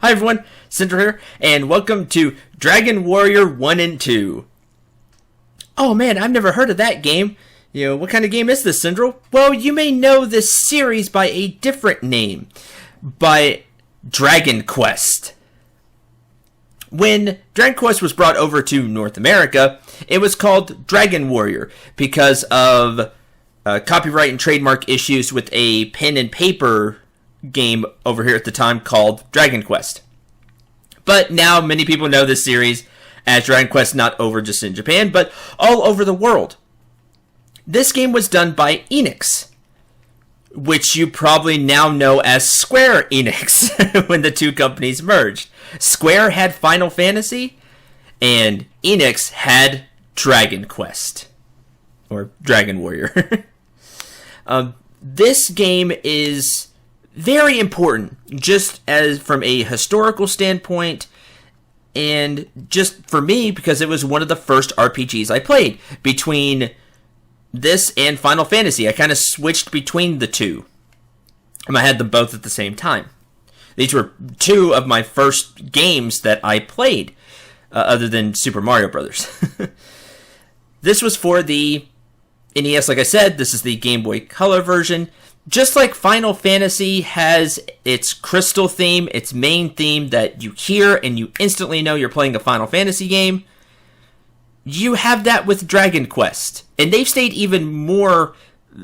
Hi everyone, Cendril here, and welcome to Dragon Warrior 1 and 2. Oh man, I've never heard of that game. What kind of game is this, Cendril? Well, you may know this series by a different name, by Dragon Quest. When Dragon Quest was brought over to North America, it was called Dragon Warrior because of copyright and trademark issues with a pen and paper game over here at the time called Dragon Quest. But now many people know this series as Dragon Quest, not over just in Japan, but all over the world. This game was done by Enix, which you probably now know as Square Enix when the two companies merged. Square had Final Fantasy, and Enix had Dragon Quest, or Dragon Warrior. This game is very important, just as from a historical standpoint, and just for me, because it was one of the first RPGs I played. Between this and Final Fantasy, I kind of switched between the two. I had them both at the same time. These were two of my first games that I played, other than Super Mario Brothers. This was for the NES, like I said. This is the Game Boy Color version. Just like Final Fantasy has its crystal theme, its main theme that you hear and you instantly know you're playing a Final Fantasy game, you have that with Dragon Quest. And they've stayed even more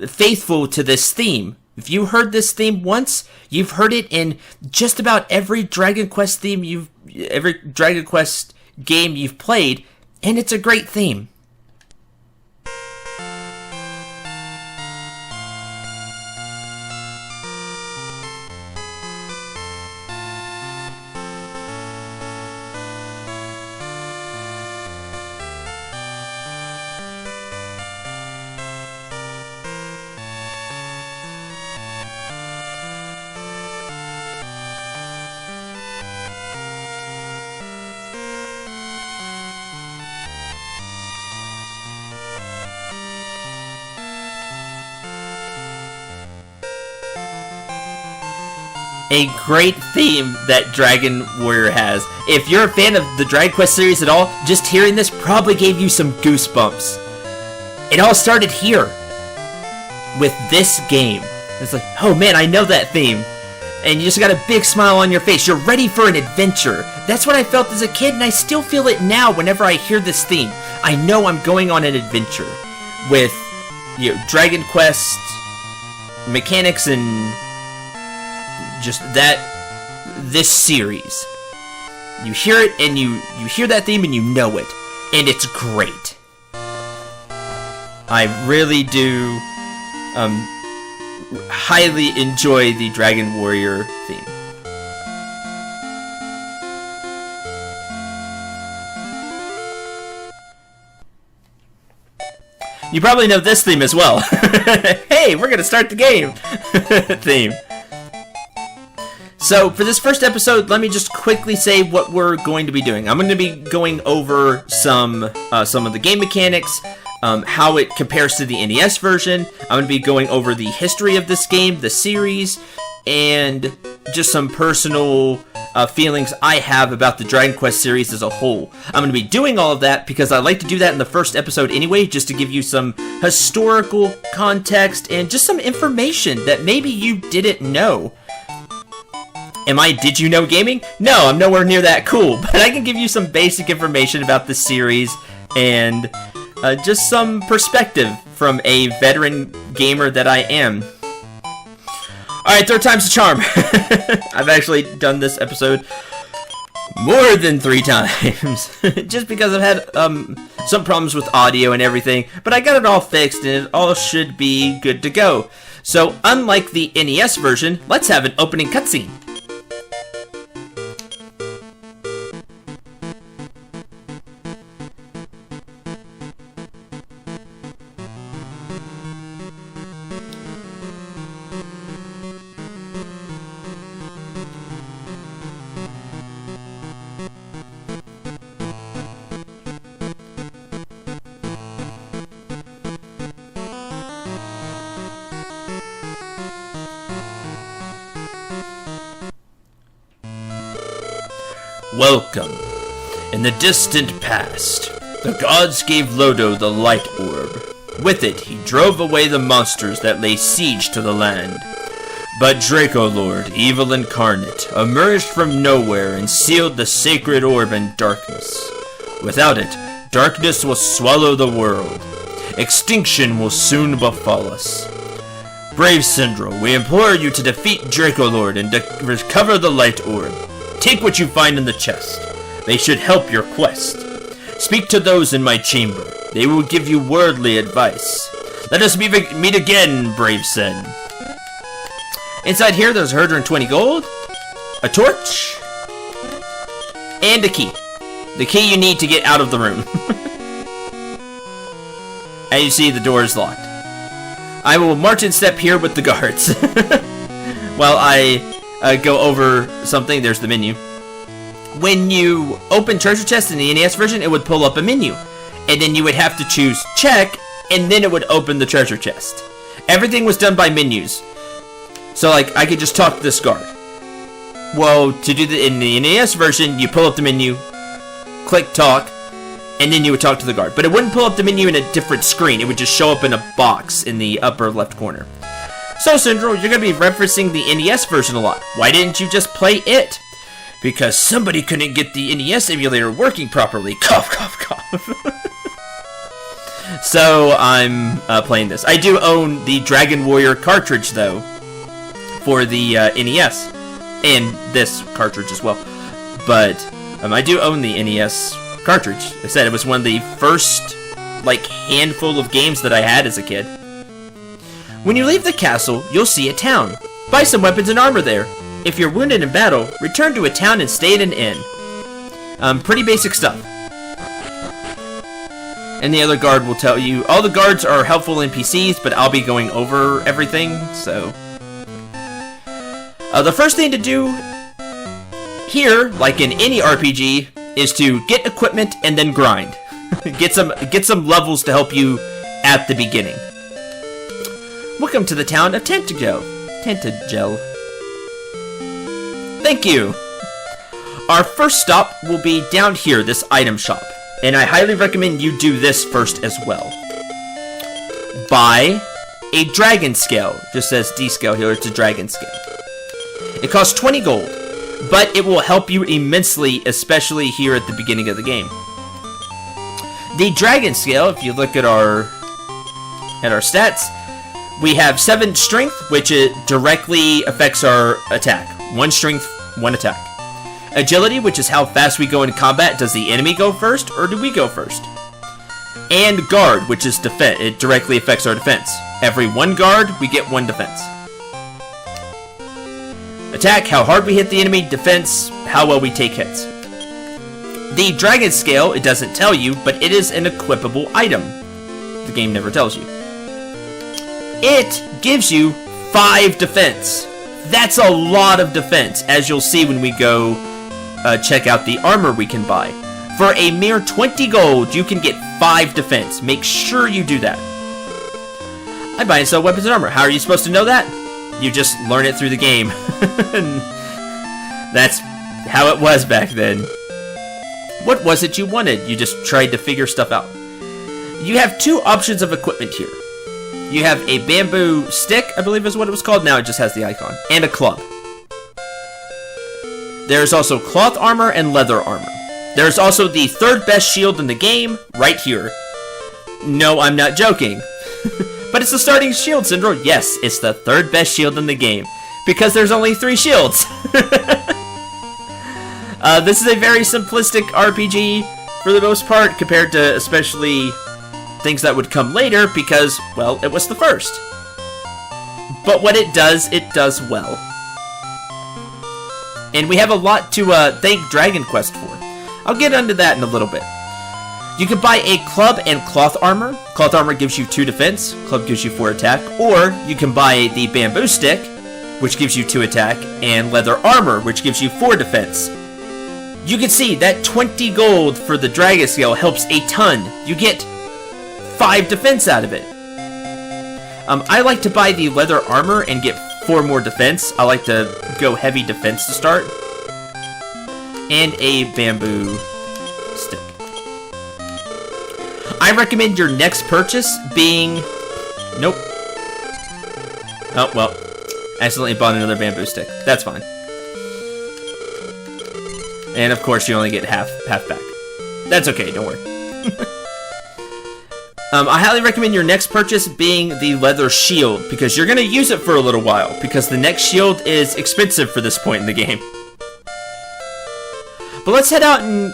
faithful to this theme. If you heard this theme once, you've heard it in just about every Dragon Quest every Dragon Quest game you've played, and it's a great theme. A great theme that Dragon Warrior has. If you're a fan of the Dragon Quest series at all, just hearing this probably gave you some goosebumps. It all started here with this game. It's like, oh man, I know that theme. And you just got a big smile on your face. You're ready for an adventure. That's what I felt as a kid, and I still feel it now whenever I hear this theme. I know I'm going on an adventure with, Dragon Quest mechanics and just this series. You hear it and you hear that theme and you know it, and it's great. I really do highly enjoy the Dragon Warrior theme. You probably know this theme as well. Hey, we're gonna start the game. Theme. So, for this first episode, let me just quickly say what we're going to be doing. I'm going to be going over some of the game mechanics, how it compares to the NES version. I'm going to be going over the history of this game, the series, and just some personal feelings I have about the Dragon Quest series as a whole. I'm going to be doing all of that because I like to do that in the first episode anyway, just to give you some historical context and just some information that maybe you didn't know. Did you know gaming? No, I'm nowhere near that cool, but I can give you some basic information about the series and just some perspective from a veteran gamer that I am. Alright, third time's the charm. I've actually done this episode more than 3 times, just because I've had some problems with audio and everything, but I got it all fixed and it all should be good to go. So, unlike the NES version, let's have an opening cutscene. Welcome. In the distant past, the gods gave Lodo the light orb. With it, he drove away the monsters that lay siege to the land. But Draco Lord, evil incarnate, emerged from nowhere and sealed the sacred orb in darkness. Without it, darkness will swallow the world. Extinction will soon befall us. Brave Cendril, we implore you to defeat Draco Lord and recover the light orb. Take what you find in the chest. They should help your quest. Speak to those in my chamber. They will give you worldly advice. Let us meet again, brave Cen. Inside here, there's 120 gold, a torch, and a key. The key you need to get out of the room. As you see, the door is locked. I will march in step here with the guards. While I go over something, there's the menu. When you open treasure chest in the NES version, it would pull up a menu. And then you would have to choose check, and then it would open the treasure chest. Everything was done by menus. So, like, I could just talk to this guard. Well, to do that in the NES version, you pull up the menu, click talk, and then you would talk to the guard. But it wouldn't pull up the menu in a different screen. It would just show up in a box in the upper left corner. So, Cendril, you're going to be referencing the NES version a lot. Why didn't you just play it? Because somebody couldn't get the NES emulator working properly. Cough, cough, cough. So, I'm playing this. I do own the Dragon Warrior cartridge, though, for the NES. And this cartridge as well. But I do own the NES cartridge. I said it was one of the first, like, handful of games that I had as a kid. When you leave the castle, you'll see a town. Buy some weapons and armor there. If you're wounded in battle, return to a town and stay at an inn. Pretty basic stuff. And the other guard will tell you, all the guards are helpful NPCs, but I'll be going over everything, so. The first thing to do here, like in any RPG, is to get equipment and then grind. get some levels to help you at the beginning. Welcome to the town of Cendril. Thank you. Our first stop will be down here, this item shop. And I highly recommend you do this first as well. Buy a dragon scale. Just says D scale here, it's a dragon scale. It costs 20 gold, but it will help you immensely, especially here at the beginning of the game. The dragon scale, if you look at our stats, we have 7 strength, which it directly affects our attack. 1 strength, 1 attack. Agility, which is how fast we go into combat. Does the enemy go first, or do we go first? And guard, which is defense. It directly affects our defense. Every 1 guard, we get 1 defense. Attack, how hard we hit the enemy. Defense, how well we take hits. The dragon scale, it doesn't tell you, but it is an equipable item. The game never tells you. It gives you 5 defense. That's a lot of defense, as you'll see when we go check out the armor we can buy. For a mere 20 gold, you can get 5 defense. Make sure you do that. I buy and sell weapons and armor. How are you supposed to know that? You just learn it through the game. That's how it was back then. What was it you wanted? You just tried to figure stuff out. You have 2 options of equipment here. You have a bamboo stick, I believe is what it was called. Now it just has the icon. And a club. There's also cloth armor and leather armor. There's also the 3rd best shield in the game, right here. No, I'm not joking. But it's the starting shield, Cendril. Yes, it's the 3rd best shield in the game. Because there's only 3 shields. This is a very simplistic RPG, for the most part, compared to especially things that would come later, because, well, it was the first. But what it does well. And we have a lot to thank Dragon Quest for. I'll get into that in a little bit. You can buy a club and cloth armor. Cloth armor gives you 2 defense, club gives you 4 attack. Or you can buy the bamboo stick, which gives you 2 attack, and leather armor, which gives you 4 defense. You can see that 20 gold for the dragon scale helps a ton. You get 5 defense out of it. I like to buy the leather armor and get 4 more defense. I like to go heavy defense to start. and a bamboo stick. I recommend your next purchase being... Nope. Oh, well. Accidentally bought another bamboo stick. That's fine. And of course you only get half back. That's okay, don't worry. I highly recommend your next purchase being the leather shield, because you're going to use it for a little while, because the next shield is expensive for this point in the game. But let's head out and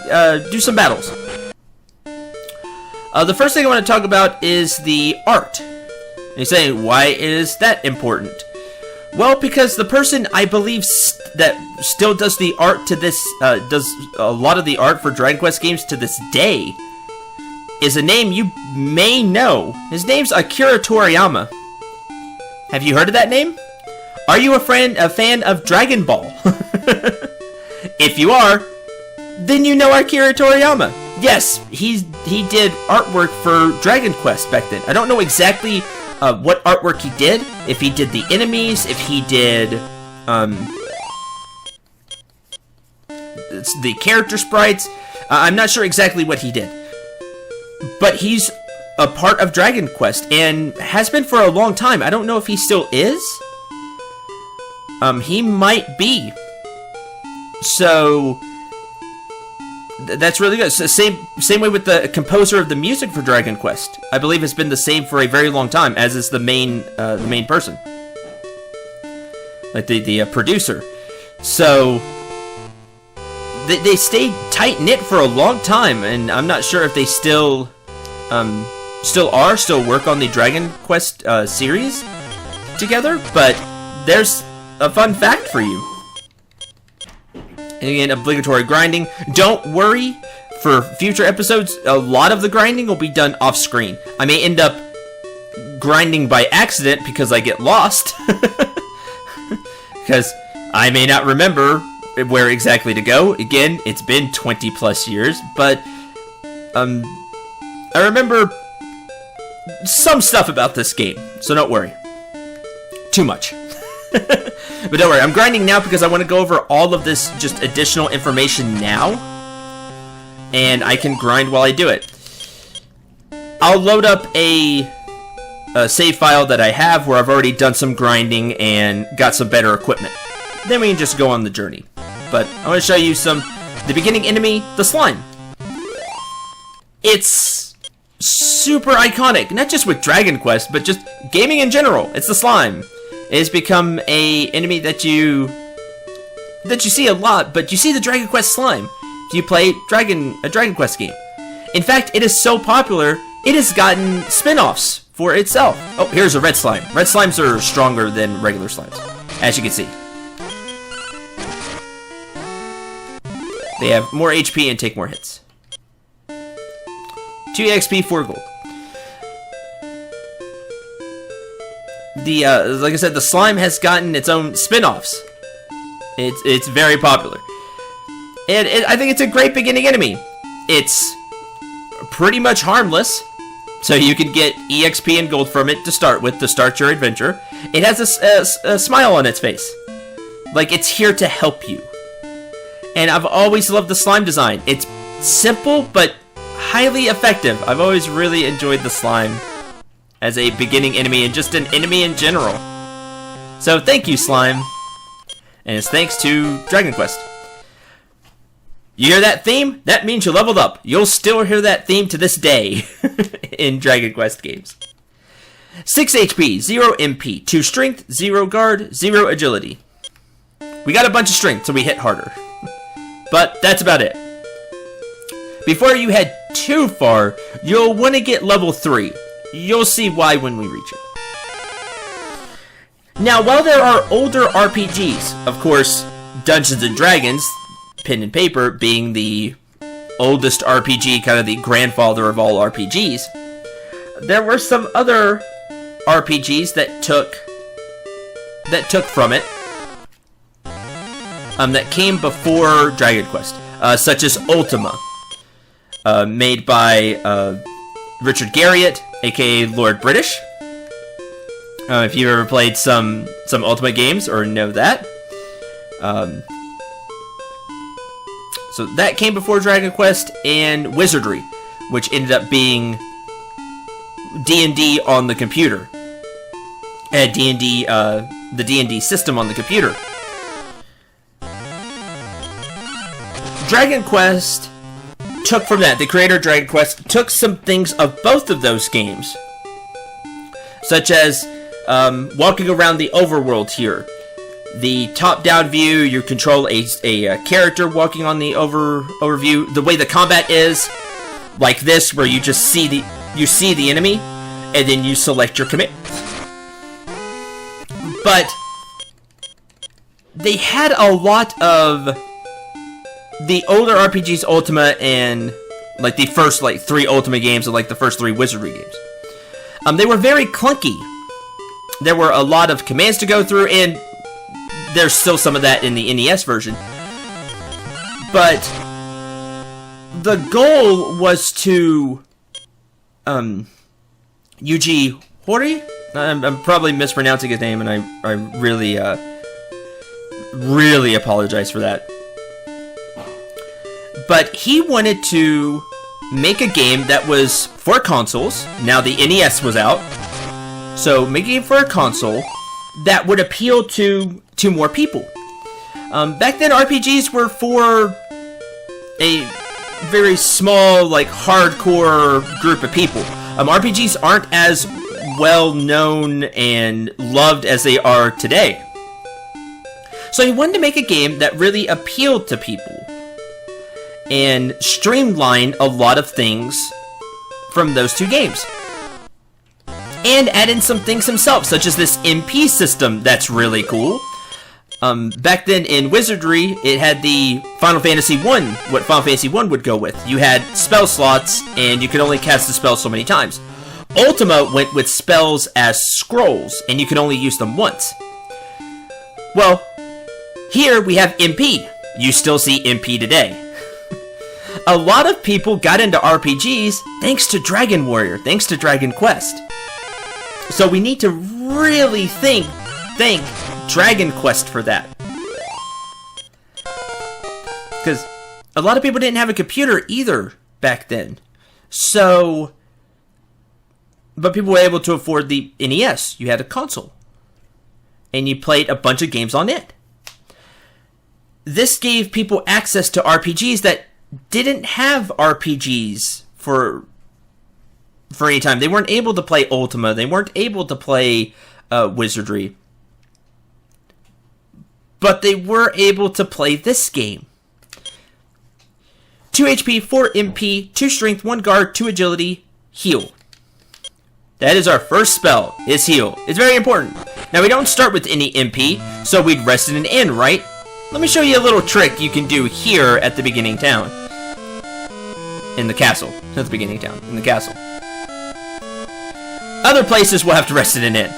do some battles. The first thing I want to talk about is the art. And you're saying, why is that important? Well, because the person I believe that still does the art to this, does a lot of the art for Dragon Quest games to this day, is a name you may know. His name's Akira Toriyama. Have you heard of that name? Are you a fan of Dragon Ball? If you are, then you know Akira Toriyama. Yes, he did artwork for Dragon Quest back then. I don't know exactly what artwork he did. If he did the enemies, if he did the character sprites. I'm not sure exactly what he did. But he's a part of Dragon Quest and has been for a long time. I don't know if he still is. He might be. So that's really good. So same way with the composer of the music for Dragon Quest. I believe it's been the same for a very long time, as is the main person, like the producer. So they stayed tight knit for a long time, and I'm not sure if they still work on the Dragon Quest series together. But there's a fun fact for you. And again, obligatory grinding. Don't worry, for future episodes, a lot of the grinding will be done off screen. I may end up grinding by accident because I get lost. Because I may not remember where exactly to go. Again, it's been 20 plus years, but I remember some stuff about this game, so don't worry too much. But don't worry, I'm grinding now because I want to go over all of this just additional information now, and I can grind while I do it. I'll load up a save file that I have where I've already done some grinding and got some better equipment. Then we can just go on the journey. But I want to show you the beginning enemy, the slime. It's super iconic, not just with Dragon Quest, but just gaming in general. It's the slime. It has become a enemy that you see a lot, but you see the Dragon Quest slime if you play a Dragon Quest game. In fact, it is so popular, it has gotten spin-offs for itself. Oh, here's a red slime. Red slimes are stronger than regular slimes, as you can see. They have more HP and take more hits. 2 XP, 4 gold. Like I said, the slime has gotten its own spin-offs. It's very popular. And I think it's a great beginning enemy. It's pretty much harmless, so you can get EXP and gold from it to start with, to start your adventure. It has a smile on its face. Like, it's here to help you. And I've always loved the slime design. It's simple, but highly effective. I've always really enjoyed the slime as a beginning enemy, and just an enemy in general. So thank you, slime. And it's thanks to Dragon Quest. You hear that theme? That means you leveled up. You'll still hear that theme to this day in Dragon Quest games. 6 HP, 0 MP, 2 strength, 0 guard, 0 agility. We got a bunch of strength, so we hit harder. But that's about it. Before you head too far, you'll want to get level 3. You'll see why when we reach it. Now, while there are older RPGs, of course, Dungeons & Dragons, pen and paper, being the oldest RPG, kind of the grandfather of all RPGs, there were some other RPGs that took from it, that came before Dragon Quest, such as Ultima, made by Richard Garriott, aka Lord British. If you've ever played some Ultima games or know that. So So that came before Dragon Quest, and Wizardry, which ended up being D&D on the computer. Had D&D, the D&D system on the computer. Dragon Quest took from that, the creator of Dragon Quest took some things of both of those games, such as walking around the overworld here. The top-down view, you control a character walking on the overview. The way the combat is, like this, where you just see the enemy, and then you select your command. But they had a lot of the older RPGs, Ultima, and like the first 3 Ultima games, and like the first 3 Wizardry games. They were very clunky. There were a lot of commands to go through, and there's still some of that in the NES version. But the goal was to Yuji Horii? I'm probably mispronouncing his name, and I really really apologize for that. But he wanted to make a game that was for consoles. Now the NES was out, so make a game for a console that would appeal to more people. Back then, RPGs were for a very small, like, hardcore group of people. RPGs aren't as well known and loved as they are today. So he wanted to make a game that really appealed to people and streamline a lot of things from those 2 games. And add in some things himself, such as this MP system that's really cool. Back then in Wizardry, it had the Final Fantasy 1, what Final Fantasy 1 would go with. You had spell slots, and you could only cast the spell so many times. Ultima went with spells as scrolls, and you could only use them once. Well, here we have MP. You still see MP today. A lot of people got into RPGs thanks to Dragon Warrior, thanks to Dragon Quest. So we need to really thank Dragon Quest for that. Because a lot of people didn't have a computer either back then. So, but people were able to afford the NES. You had a console. And you played a bunch of games on it. This gave people access to RPGs that didn't have RPGs for any time. They weren't able to play Ultima. They weren't able to play Wizardry. But they were able to play this game. 2 HP, 4 MP, 2 Strength, 1 Guard, 2 Agility, Heal. That is our first spell, is Heal. It's very important. Now, we don't start with any MP, so we'd rest in an inn, right? Let me show you a little trick you can do here at the beginning town. In the castle. Not the beginning town, in the castle. Other places will have to rest in an inn.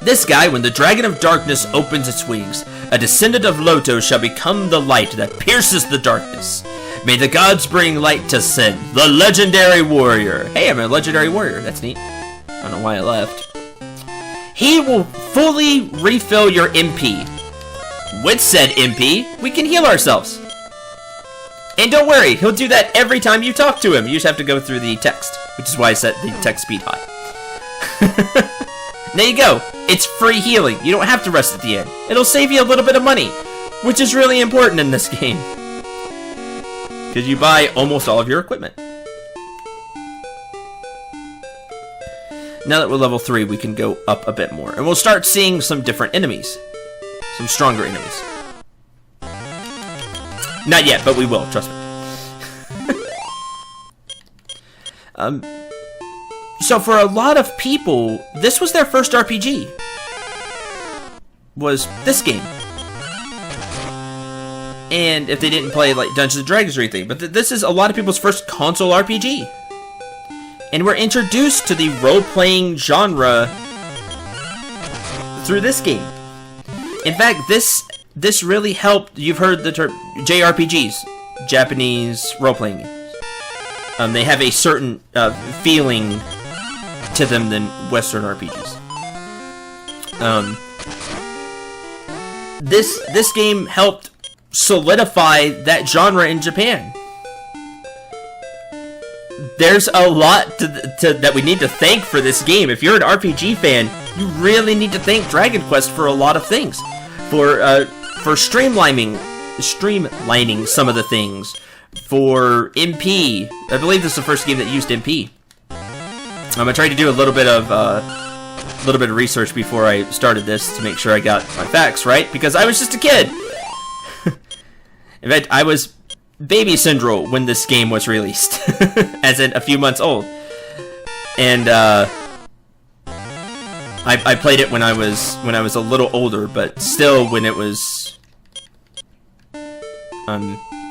This guy, when the Dragon of Darkness opens its wings, a descendant of Loto shall become the light that pierces the darkness. May the gods bring light to Sin, the legendary warrior. Hey, I'm a legendary warrior. That's neat. I don't know why I left. He will fully refill your MP. With said MP, we can heal ourselves. And don't worry, he'll do that every time you talk to him. You just have to go through the text, which is why I set the text speed high. There you go. It's free healing. You don't have to rest at the end. It'll save you a little bit of money, which is really important in this game. Because you buy almost all of your equipment. Now that we're level 3, we can go up a bit more. And we'll start seeing some different enemies. Some stronger enemies. Not yet, but we will. Trust me. So for a lot of people, this was their first RPG. Was this game. And if they didn't play like Dungeons & Dragons or anything. But this is a lot of people's first console RPG. And we're introduced to the role-playing genre through this game. In fact, this really helped. You've heard the term JRPGs, Japanese role-playing games. They have a certain feeling to them than Western RPGs. This game helped solidify that genre in Japan. There's a lot that we need to thank for this game. If you're an RPG fan, you really need to thank Dragon Quest for a lot of things. For streamlining some of the things. For MP. I believe this is the first game that used MP. I tried to do a little bit of research before I started this to make sure I got my facts right, because I was just a kid. In fact, I was baby Cendril when this game was released, as in a few months old. And I played it when I was a little older, but still when it was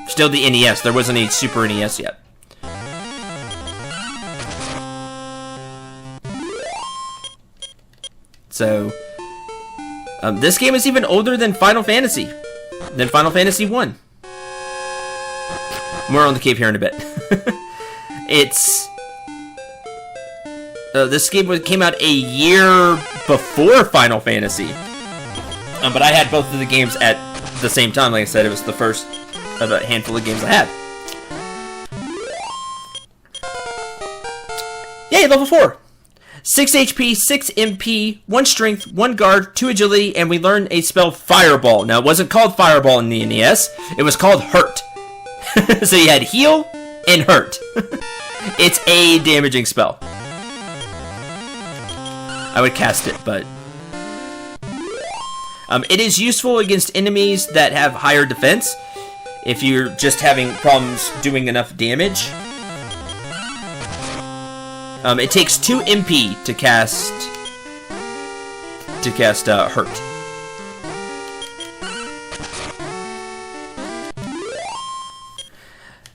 still the NES. There wasn't a Super NES yet. So this game is even older than Final Fantasy 1. More on the cave here in a bit. It's this game came out a year before Final Fantasy, but I had both of the games at the same time. Like I said, it was the first of a handful of games I had. Yay, level 4. 6 HP, 6 MP, 1 strength, 1 guard, 2 agility, and we learn a spell Fireball. Now, it wasn't called Fireball in the NES. It was called Hurt. So you had heal and hurt. It's a damaging spell. I would cast it, but it is useful against enemies that have higher defense. If you're just having problems doing enough damage. It takes 2 MP to cast hurt.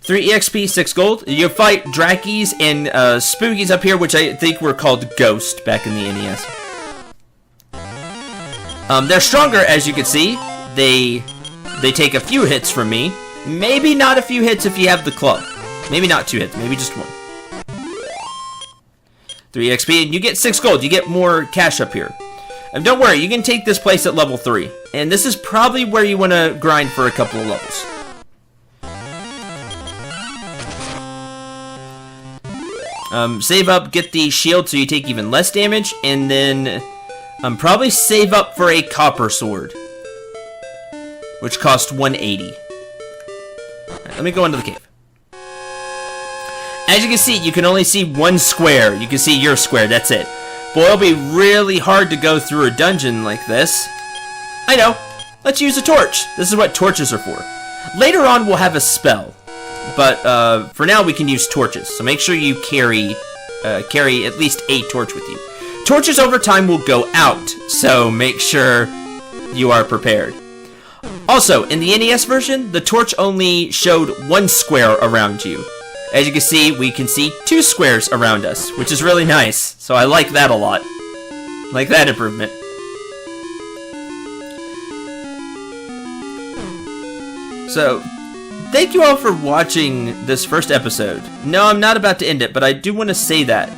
Three EXP, 6 gold. You fight Drakes and Spookies up here, which I think were called Ghost back in the NES. They're stronger, as you can see. They take a few hits from me. Maybe not a few hits if you have the club. Maybe not 2 hits, maybe just 1. 3 XP, and you get 6 gold. You get more cash up here. And don't worry, you can take this place at level 3. And this is probably where you want to grind for a couple of levels. Save up, get the shield so you take even less damage, and then probably save up for a copper sword, which costs 180. Right, let me go into the cave. As you can see, you can only see 1 square. You can see your square, that's it. Boy, it'll be really hard to go through a dungeon like this. I know. Let's use a torch. This is what torches are for. Later on, we'll have a spell. But for now, we can use torches. So make sure you carry at least a torch with you. Torches over time will go out, so make sure you are prepared. Also, in the NES version, the torch only showed 1 square around you. As you can see 2 squares around us, which is really nice. So I like that a lot. Like that improvement. So, thank you all for watching this first episode. No, I'm not about to end it, but I do want to say that.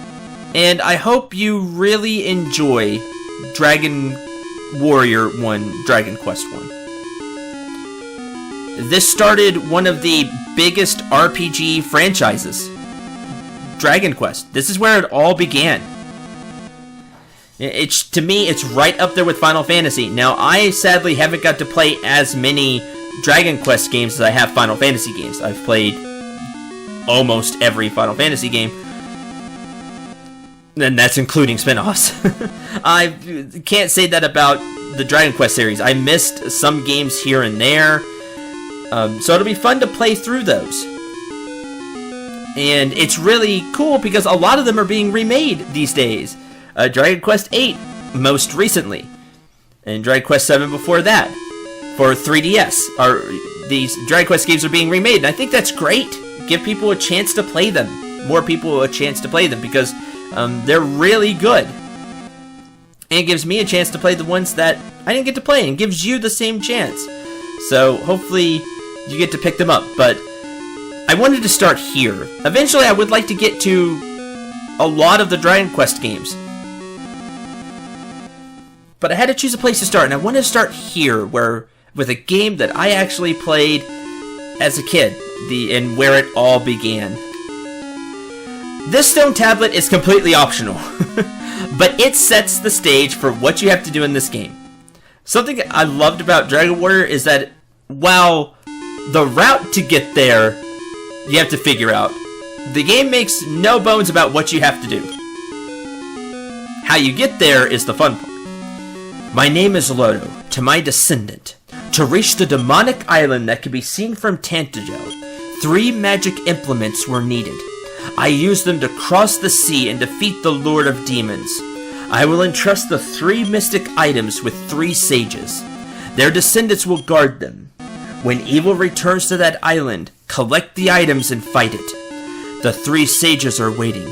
And I hope you really enjoy Dragon Warrior 1, Dragon Quest 1. This started one of the biggest RPG franchises. Dragon Quest. This is where it all began. To me, it's right up there with Final Fantasy. Now, I sadly haven't got to play as many Dragon Quest games as I have Final Fantasy games. I've played almost every Final Fantasy game. And that's including spin-offs. I can't say that about the Dragon Quest series. I missed some games here and there. So it'll be fun to play through those. And it's really cool because a lot of them are being remade these days. Dragon Quest 8 most recently. And Dragon Quest 7 before that. For 3DS. These Dragon Quest games are being remade. And I think that's great. Give people a chance to play them. More people a chance to play them because they're really good. And it gives me a chance to play the ones that I didn't get to play. And gives you the same chance. So hopefully you get to pick them up. But I wanted to start here. Eventually I would like to get to a lot of the Dragon Quest games. But I had to choose a place to start. And I wanted to start here where with a game that I actually played as a kid, and where it all began. This stone tablet is completely optional, but it sets the stage for what you have to do in this game. Something I loved about Dragon Warrior is that while the route to get there you have to figure out, the game makes no bones about what you have to do. How you get there is the fun part. My name is Lodo, to my descendant. To reach the demonic island that can be seen from Tantagel, 3 magic implements were needed. I used them to cross the sea and defeat the Lord of Demons. I will entrust the 3 mystic items with 3 sages. Their descendants will guard them. When evil returns to that island, collect the items and fight it. The 3 sages are waiting.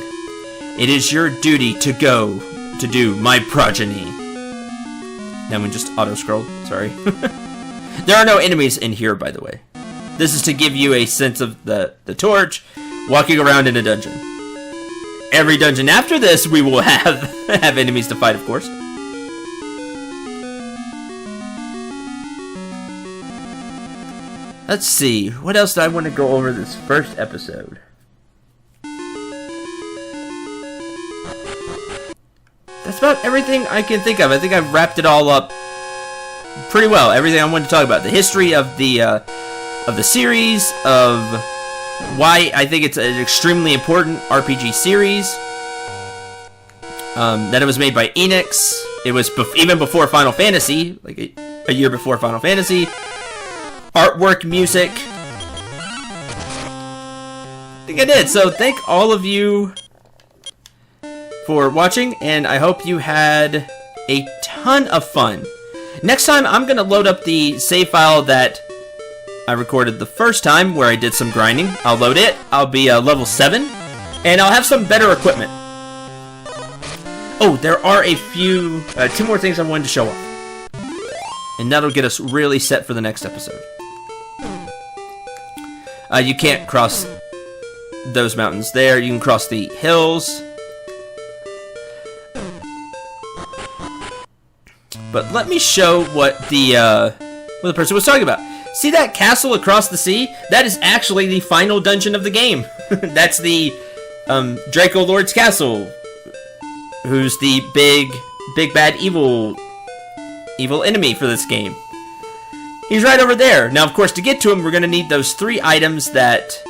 It is your duty to go to do my progeny. Now we just auto-scrolled, sorry. There are no enemies in here, by the way. This is to give you a sense of the torch, walking around in a dungeon. Every dungeon after this, we will have enemies to fight, of course. Let's see, what else do I want to go over this first episode? That's about everything I can think of. I think I've wrapped it all up pretty well. Everything I wanted to talk about. The history of the series, of why I think it's an extremely important RPG series. That it was made by Enix. It was even before Final Fantasy, like a year before Final Fantasy. Artwork, music. I think I did. So thank all of you for watching, and I hope you had a ton of fun. Next time, I'm going to load up the save file that I recorded the first time, where I did some grinding. I'll load it. I'll be level 7, and I'll have some better equipment. Oh, there are a few, 2 more things I wanted to show off. And that'll get us really set for the next episode. You can't cross those mountains there. You can cross the hills. But let me show what the person was talking about. See that castle across the sea? That is actually the final dungeon of the game. That's the Draco Lord's castle, who's the big bad evil enemy for this game. He's right over there. Now, of course, to get to him, we're going to need those 3 items that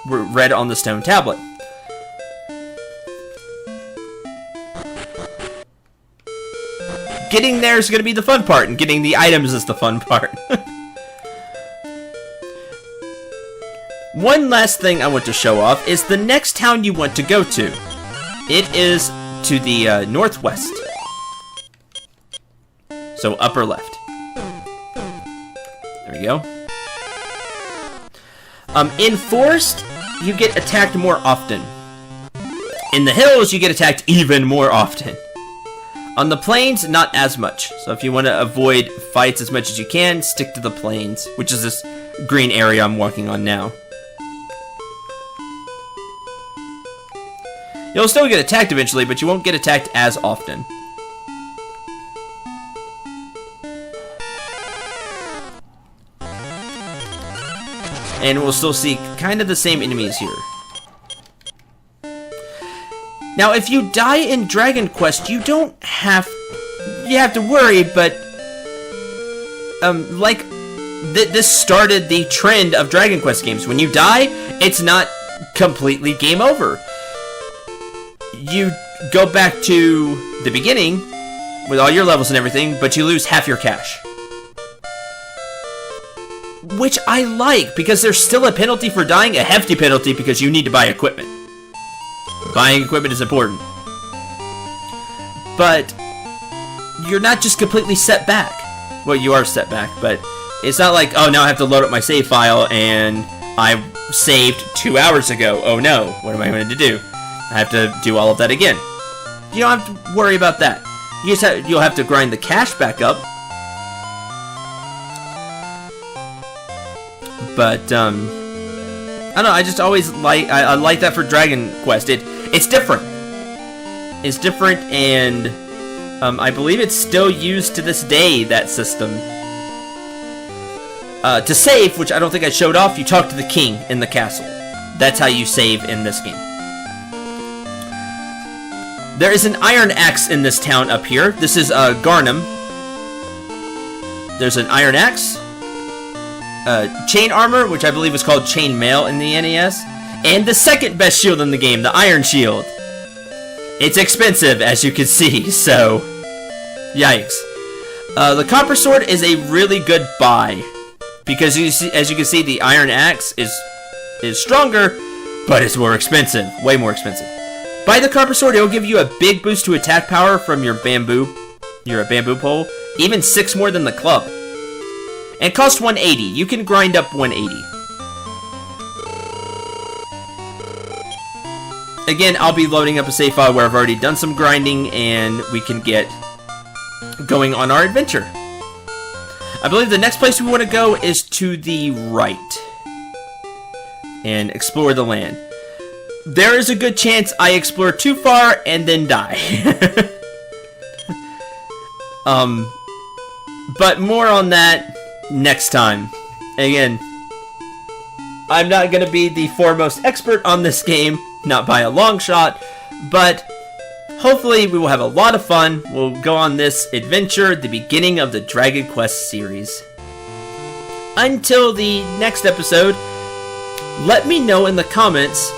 were read on the stone tablet. Getting there is going to be the fun part, and getting the items is the fun part. One last thing I want to show off is the next town you want to go to. It is to the northwest. So upper left. There we go. In Forest, you get attacked more often. In the hills, you get attacked even more often. On the plains, not as much. So if you want to avoid fights as much as you can, stick to the plains, which is this green area I'm walking on now. You'll still get attacked eventually, but you won't get attacked as often. And we'll still see kind of the same enemies here. Now, if you die in Dragon Quest, you don't have... You have to worry, but... this started the trend of Dragon Quest games. When you die, it's not completely game over. You go back to the beginning with all your levels and everything, but you lose half your cash. Which I like, because there's still a penalty for dying, a hefty penalty, because you need to buy equipment. Buying equipment is important. But you're not just completely set back. Well, you are set back, but it's not like, oh, now I have to load up my save file and I saved 2 hours ago. Oh no, what am I going to do? I have to do all of that again. You don't have to worry about that. You'll have to grind the cash back up. But, I don't know, I just always like, I like that for Dragon Quest. It's different. It's different, and I believe it's still used to this day, that system. To save, which I don't think I showed off, you talk to the king in the castle. That's how you save in this game. There is an iron axe in this town up here. This is Garnham. There's an iron axe. Chain armor, which I believe is called chain mail in the NES. And the second best shield in the game, the iron shield. It's expensive, as you can see, so yikes. The copper sword is a really good buy. Because as you can see, the iron axe is stronger, but it's more expensive. Way more expensive. Buy the copper sword, it'll give you a big boost to attack power from your bamboo pole. Even 6 more than the club. And it costs 180. You can grind up 180. Again, I'll be loading up a save file where I've already done some grinding and we can get going on our adventure. I believe the next place we want to go is to the right and explore the land. There is a good chance I explore too far and then die. But more on that next time. Again, I'm not going to be the foremost expert on this game, not by a long shot, but hopefully we will have a lot of fun. We'll go on this adventure, the beginning of the Dragon Quest series. Until the next episode, let me know in the comments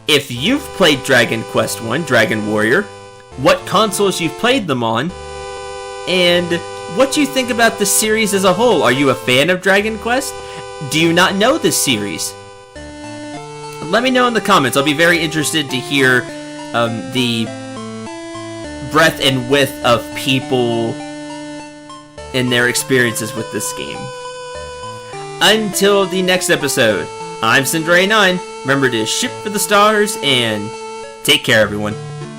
if you've played Dragon Quest 1, Dragon Warrior, what consoles you've played them on, and what you think about the series as a whole. Are you a fan of Dragon Quest? Do you not know this series? Let me know in the comments. I'll be very interested to hear the breadth and width of people and their experiences with this game. Until the next episode, I'm Cendril 9. Remember to shoot for the stars and take care, everyone.